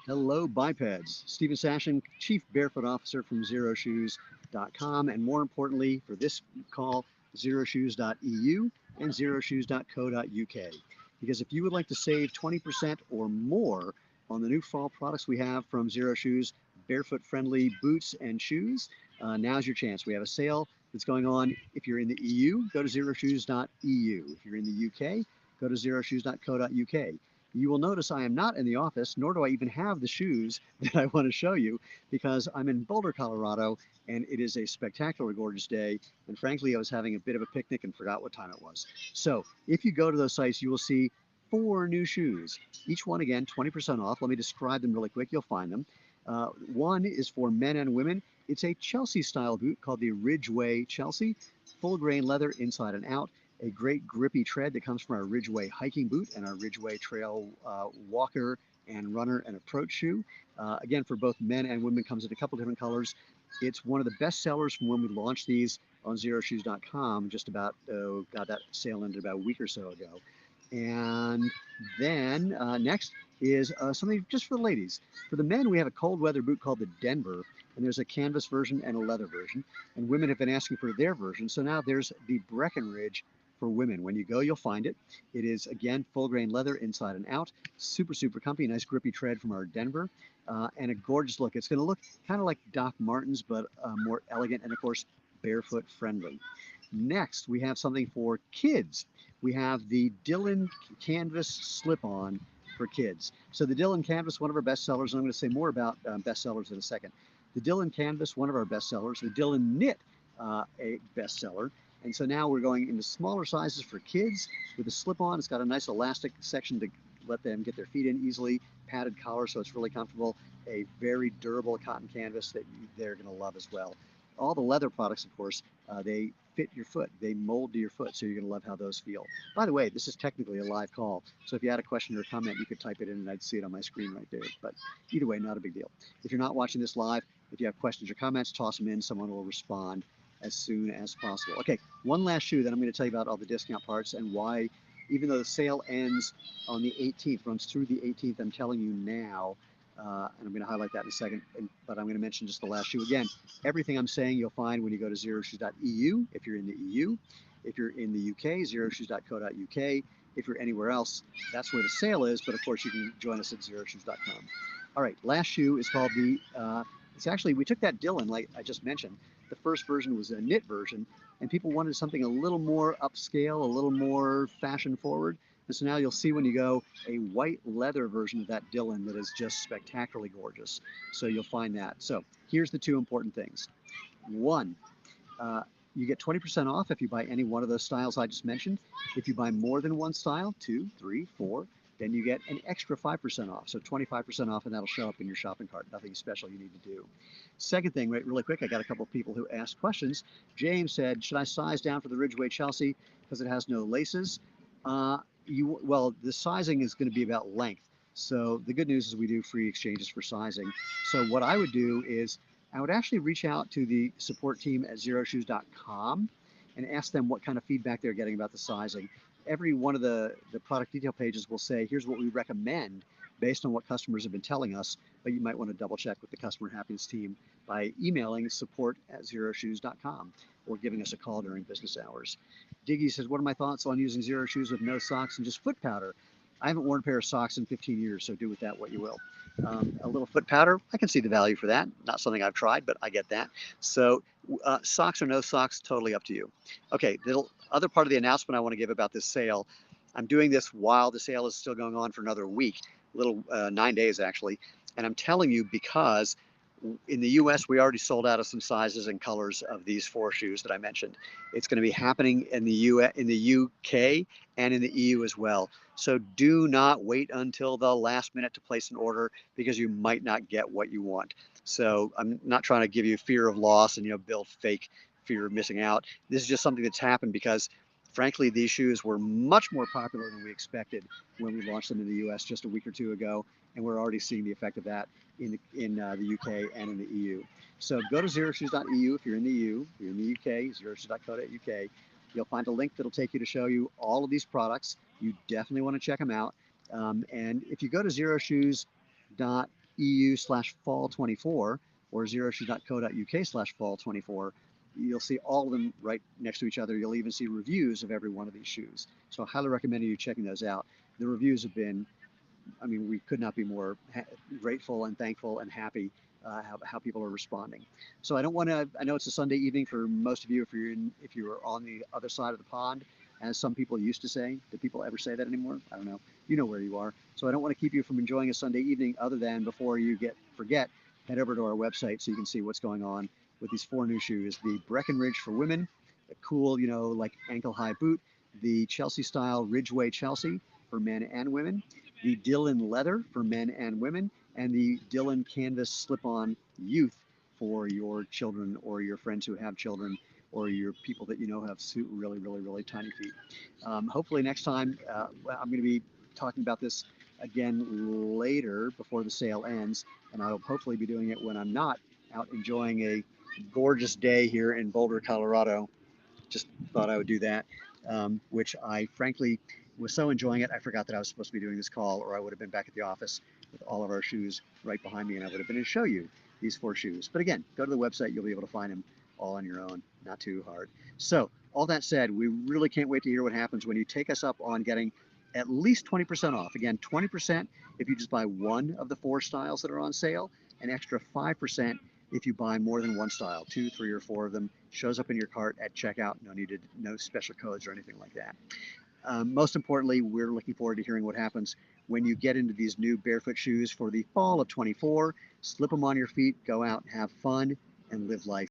Hello, bipeds. Stephen Sashin, Chief Barefoot Officer from XeroShoes.com, and more importantly, for this call, XeroShoes.eu and XeroShoes.co.uk. Because if you would like to save 20% or more on the new fall products we have from Zero Shoes, barefoot-friendly boots and shoes, now's your chance. We have a sale that's going on. If you're in the EU, go to XeroShoes.eu. If you're in the UK, go to XeroShoes.co.uk. You will notice I am not in the office, nor do I even have the shoes that I want to show you because I'm in Boulder, Colorado, and it is a spectacular, gorgeous day. And frankly, I was having a bit of a picnic and forgot what time it was. So if you go to those sites, you will see four new shoes. Each one, again, 20% off. Let me describe them really quick. You'll find them. One is for men and women. It's a Chelsea style boot called the Ridgeway Chelsea, full grain leather inside and out, a great grippy tread that comes from our Ridgeway hiking boot and our Ridgeway trail walker and runner and approach shoe. Again, for both men and women, comes in a couple different colors. It's one of the best sellers from when we launched these on XeroShoes.com. Just about, God, that sale ended about a week or so ago. And then next is something just for the ladies. For the men, we have a cold weather boot called the Denver, and there's a canvas version and a leather version. And women have been asking for their version, so now there's the Breckenridge for women. When you go, you'll find it. It is, again, full grain leather inside and out. Super, super comfy. Nice grippy tread from our Denver. And a gorgeous look. It's going to look kind of like Doc Martens, but more elegant and, of course, barefoot friendly. Next, we have something for kids. We have the Dylan Canvas Slip-On for kids. So the Dylan Canvas, one of our best sellers, and I'm going to say more about bestsellers in a second. The Dylan Canvas, one of our best sellers. The Dylan Knit, a bestseller. And so now we're going into smaller sizes for kids with a slip-on. It's got a nice elastic section to let them get their feet in easily, padded collar so it's really comfortable, a very durable cotton canvas that they're going to love as well. All the leather products, of course, they fit your foot. They mold to your foot, so you're going to love how those feel. By the way, this is technically a live call, so if you had a question or a comment, you could type it in and I'd see it on my screen right there. But either way, not a big deal. If you're not watching this live, if you have questions or comments, toss them in. Someone will respond as soon as possible. Okay, one last shoe, then I'm going to tell you about all the discount parts and why, even though the sale ends on the 18th, runs through the 18th, I'm telling you now, and I'm going to highlight that in a second, but I'm going to mention just the last shoe again. Everything I'm saying you'll find when you go to xeroshoes.eu if you're in the EU. If you're in the UK, xeroshoes.co.uk. If you're anywhere else, that's where the sale is, but of course you can join us at xeroshoes.com. All right, last shoe is called the, it's actually, we took that Dylan, like I just mentioned. The first version was a knit version, and people wanted something a little more upscale, a little more fashion forward. And so now you'll see when you go a white leather version of that Dylan that is just spectacularly gorgeous. So you'll find that. So here's the two important things. One, uh, you get 20% off if you buy any one of those styles I just mentioned. If you buy more than one style, two, three, four, then you get an extra 5% off. So 25% off, and that'll show up in your shopping cart. Nothing special you need to do. Second thing, really quick, I got a couple of people who asked questions. James said, should I size down for the Ridgeway Chelsea because it has no laces? Well, the sizing is going to be about length. So the good news is we do free exchanges for sizing. So what I would do is I would actually reach out to the support team at xeroshoes.com and ask them what kind of feedback they're getting about the sizing. Every one of the product detail pages will say, here's what we recommend based on what customers have been telling us, but you might want to double check with the customer happiness team by emailing support@xeroshoes.com or giving us a call during business hours. Diggy says, what are my thoughts on using Xero shoes with no socks and just foot powder? I haven't worn a pair of socks in 15 years, so do with that what you will. A little foot powder, I can see the value for that. Not something I've tried, but I get that. So socks or no socks, totally up to you. Okay, the other part of the announcement I want to give about this sale, I'm doing this while the sale is still going on for another week, a little 9 days actually. And I'm telling you because in the US, we already sold out of some sizes and colors of these four shoes that I mentioned. It's going to be happening in the UK and in the EU as well. So do not wait until the last minute to place an order because you might not get what you want. So I'm not trying to give you fear of loss and build fake fear of missing out. This is just something that's happened because frankly, these shoes were much more popular than we expected when we launched them in the US just a week or two ago, and we're already seeing the effect of that in the UK and in the EU. So go to xeroshoes.eu if you're in the EU. If you're in the UK, xeroshoes.co.uk. You'll find a link that'll take you to show you all of these products. You definitely want to check them out. And if you go to xeroshoes.eu, zeroshoes.eu/fall24 or zeroshoes.co.uk/fall24, you'll see all of them right next to each other. You'll even see reviews of every one of these shoes. So I highly recommend you checking those out. The reviews have been, I mean, we could not be more grateful and thankful and happy how people are responding. So I don't want to. I know it's a Sunday evening for most of you. If you're on the other side of the pond, as some people used to say. Do people ever say that anymore? I don't know. You know where you are. So I don't want to keep you from enjoying a Sunday evening. Other than before you forget, head over to our website so you can see what's going on with these 4 new shoes: the Breckenridge for women, the cool, like ankle high boot, the Chelsea style Ridgeway Chelsea for men and women, the Dylan leather for men and women, and the Dylan canvas slip-on youth for your children or your friends who have children or your people that have really, really, really tiny feet. Hopefully next time, I'm going to be talking about this again later before the sale ends, and I'll hopefully be doing it when I'm not out enjoying a gorgeous day here in Boulder, Colorado. Just thought I would do that, which I frankly was so enjoying it, I forgot that I was supposed to be doing this call, or I would have been back at the office with all of our shoes right behind me, and I would have been to show you these 4 shoes. But again, go to the website, you'll be able to find them all on your own, not too hard. So, all that said, we really can't wait to hear what happens when you take us up on getting at least 20% off. Again, 20% if you just buy one of the 4 styles that are on sale, an extra 5% if you buy more than one style, 2, 3, or 4 of them. Shows up in your cart at checkout. No special codes or anything like that. Most importantly, we're looking forward to hearing what happens when you get into these new barefoot shoes for the fall of 24. Slip them on your feet, go out, have fun, and live life.